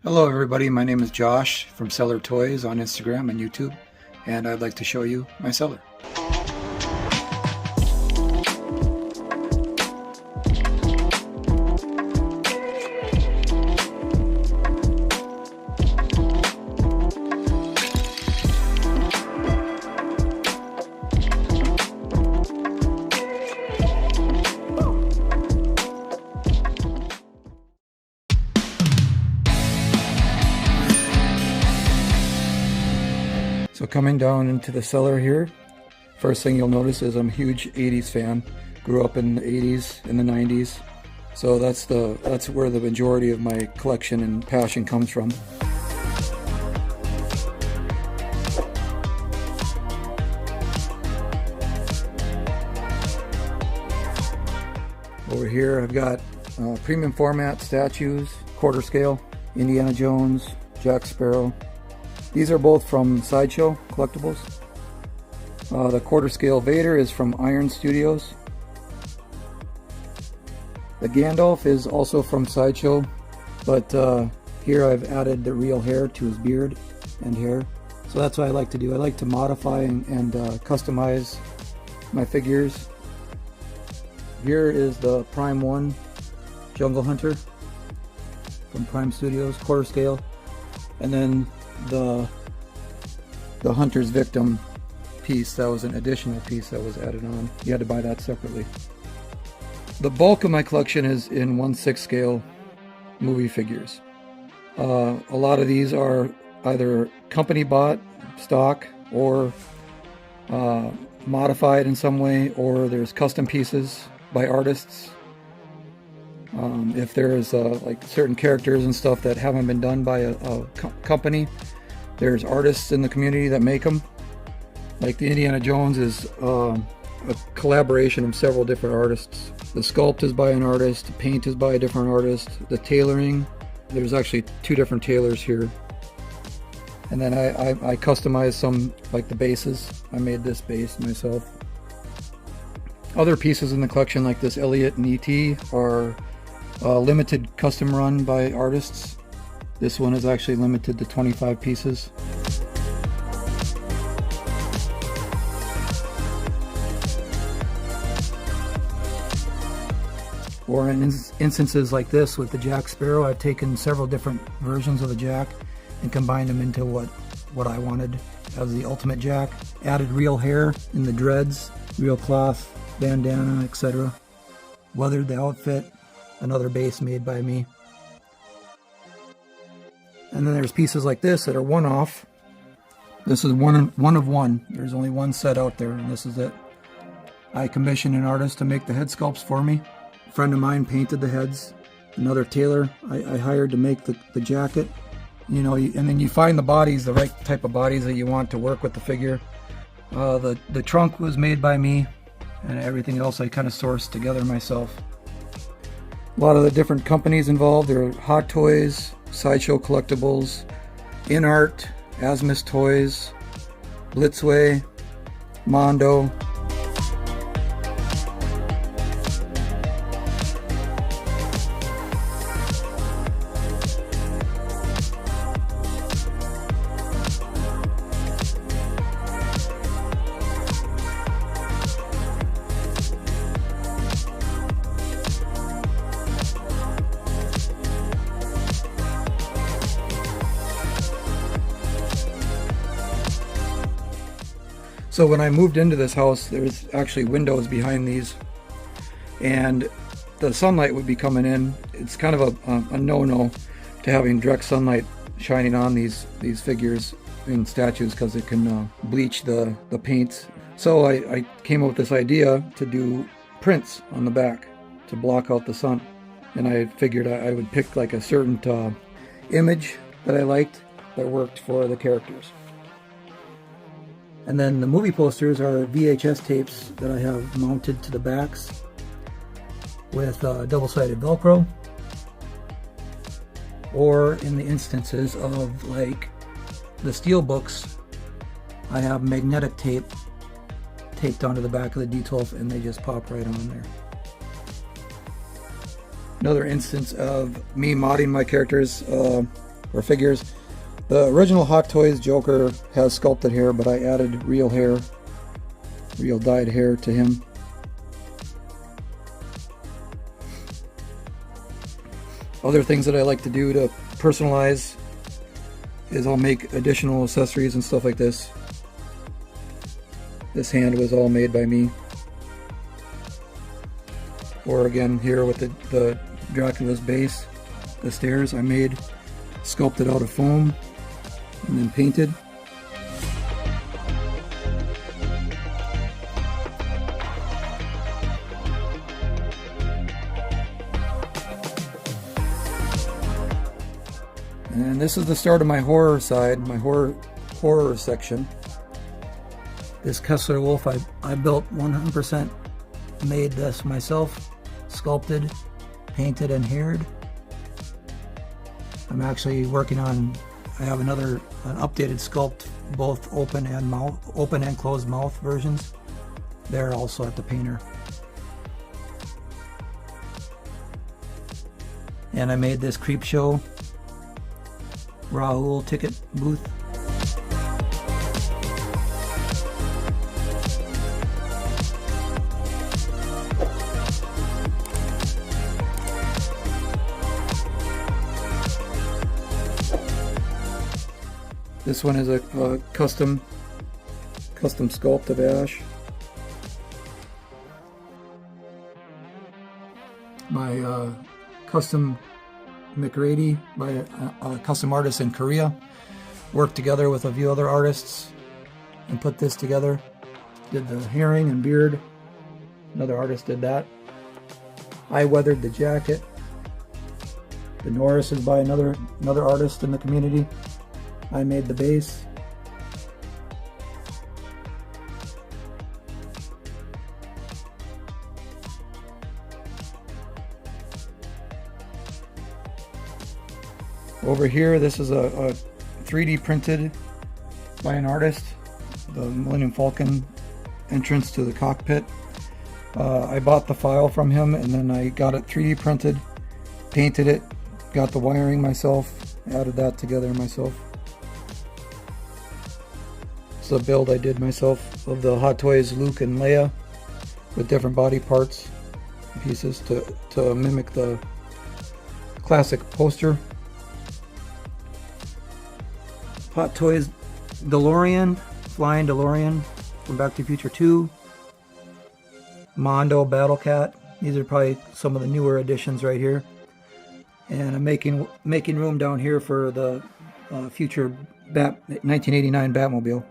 Hello everybody, my name is Josh from Seller Toys on Instagram and YouTube, and I'd like to show you my cellar. So coming down into the cellar here, first thing you'll notice is I'm a huge 80s fan. Grew up in the 80s and the 90s. So that's where the majority of my collection and passion comes from. Over here I've got premium format statues, quarter scale, Indiana Jones, Jack Sparrow. These are both from Sideshow Collectibles. The quarter scale Vader is from Iron Studios. The Gandalf is also from Sideshow, but here I've added the real hair to his beard and hair. So that's what I like to do. I like to modify and customize my figures. Here is the Prime 1 Jungle Hunter from Prime Studios, quarter scale. And then the Hunter's Victim piece, that was an additional piece that was added on. You had to buy that separately. The bulk of my collection is in 1/6 scale movie figures. A lot of these are either company bought stock or modified in some way, or there's custom pieces by artists. If there's like certain characters and stuff that haven't been done by a company, there's artists in the community that make them. Like the Indiana Jones is a collaboration of several different artists. The sculpt is by an artist, the paint is by a different artist, the tailoring, there's actually 2 different tailors here. And then I customized some, like the bases. I made this base myself. Other pieces in the collection, like this Elliot and E.T., are limited custom run by artists. This one is actually limited to 25 pieces. Or in instances like this with the Jack Sparrow, I've taken several different versions of the Jack and combined them into what I wanted as the ultimate Jack. Added real hair in the dreads, real cloth, bandana, etc. Weathered the outfit, another base made by me. And then there's pieces like this that are one-off. This is one of one. There's only one set out there, and this is it. I commissioned an artist to make the head sculpts for me. A friend of mine painted the heads. Another tailor I hired to make the jacket. You know, and then you find the bodies, the right type of bodies that you want to work with the figure. The trunk was made by me, and everything else I kind of sourced together myself. A lot of the different companies involved. There are Hot Toys, Sideshow Collectibles, InArt, Asmus Toys, Blitzway, Mondo. So when I moved into this house, there's actually windows behind these, and the sunlight would be coming in. It's kind of a no-no to having direct sunlight shining on these figures and statues, because it can bleach the paints. So I came up with this idea to do prints on the back to block out the sun, and I figured I would pick like a certain image that I liked that worked for the characters. And then the movie posters are VHS tapes that I have mounted to the backs with double-sided Velcro. Or in the instances of like the steel books, I have magnetic tape taped onto the back of the D12 and they just pop right on there. Another instance of me modding my characters, or figures. The original Hot Toys Joker has sculpted hair, but I added real hair, real dyed hair to him. Other things that I like to do to personalize is I'll make additional accessories and stuff like this. This hand was all made by me. Or again, here with the Dracula's base, the stairs I made, sculpted out of foam and then painted. And this is the start of my horror side, my horror section. This Kessler Wolf I built 100%, made this myself, sculpted, painted, and haired. I'm actually working on, I have an updated sculpt, both open and closed mouth versions. They're also at the painter. And I made this Creep Show Raoul ticket booth. This one is a custom sculpt of Ash. My custom McRady by a custom artist in Korea. Worked together with a few other artists and put this together. Did the herring and beard. Another artist did that. I weathered the jacket. The Norris is by another artist in the community. I made the base. Over here, this is a 3D printed by an artist, the Millennium Falcon entrance to the cockpit. I bought the file from him and then I got it 3D printed, painted it, got the wiring myself, added that together myself. It's a build I did myself of the Hot Toys Luke and Leia with different body parts and pieces to mimic the classic poster. Hot Toys DeLorean, Flying DeLorean from Back to the Future 2. Mondo Battle Cat. These are probably some of the newer additions right here. And I'm making room down here for the future 1989 Batmobile.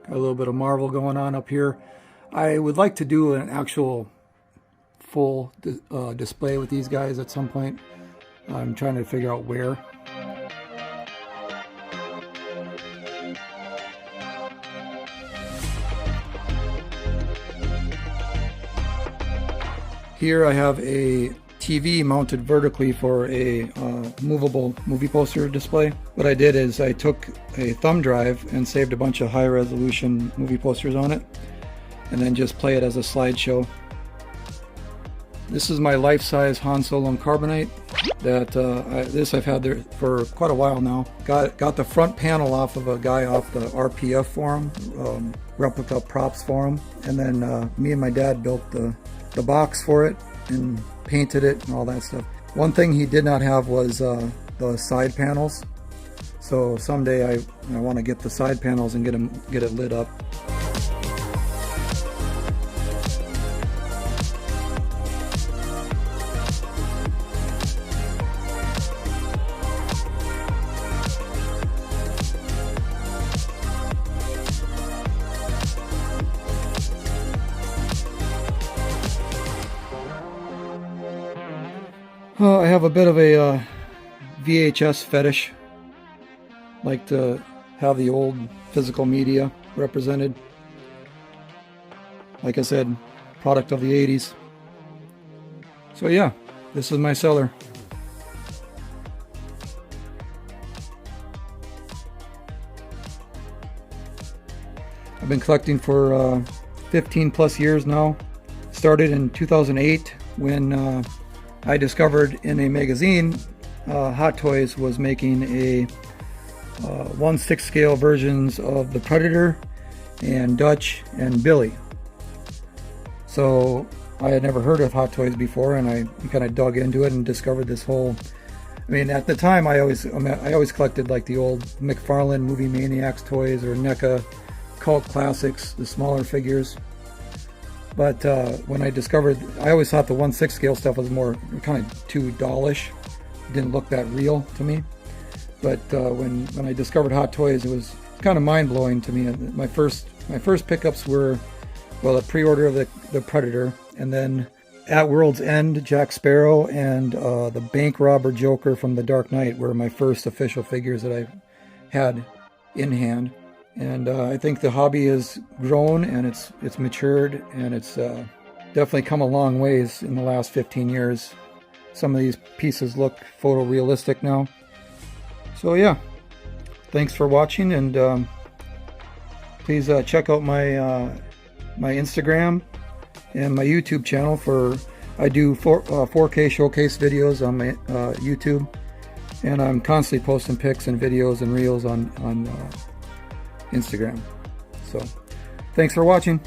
Got a little bit of Marvel going on up here. I would like to do an actual full display with these guys at some point. I'm trying to figure out where. Here I have a TV mounted vertically for a movable movie poster display. What I did is I took a thumb drive and saved a bunch of high resolution movie posters on it and then just play it as a slideshow. This is my life-size Han Solo and Carbonite that this I've had there for quite a while now. Got the front panel off of a guy off the RPF forum, replica props forum, and then me and my dad built the box for it and painted it and all that stuff. One thing he did not have was the side panels. So someday I want to get the side panels and get it lit up. I have a bit of a VHS fetish. Like to have the old physical media represented. Like I said, product of the 80s. So yeah, this is my cellar. I've been collecting for 15 plus years now. Started in 2008 when I discovered in a magazine Hot Toys was making a 1/6 scale versions of the Predator and Dutch and Billy. So I had never heard of Hot Toys before, and I kind of dug into it and discovered this whole. I mean, at the time, I always collected like the old McFarlane Movie Maniacs toys or NECA Cult Classics, the smaller figures. But when I discovered, I always thought the 1/6 scale stuff was more kind of too dollish. It didn't look that real to me. But when I discovered Hot Toys, it was kind of mind blowing to me. My first pickups were, well, a pre-order of the Predator, and then at World's End, Jack Sparrow and the bank robber Joker from The Dark Knight were my first official figures that I had in hand. And I think the hobby has grown, and it's matured, and it's definitely come a long ways in the last 15 years. Some of these pieces look photorealistic now. So yeah, thanks for watching, and please check out my my Instagram and my YouTube channel. I do 4K showcase videos on my YouTube, and I'm constantly posting pics and videos and reels on Instagram. So thanks for watching.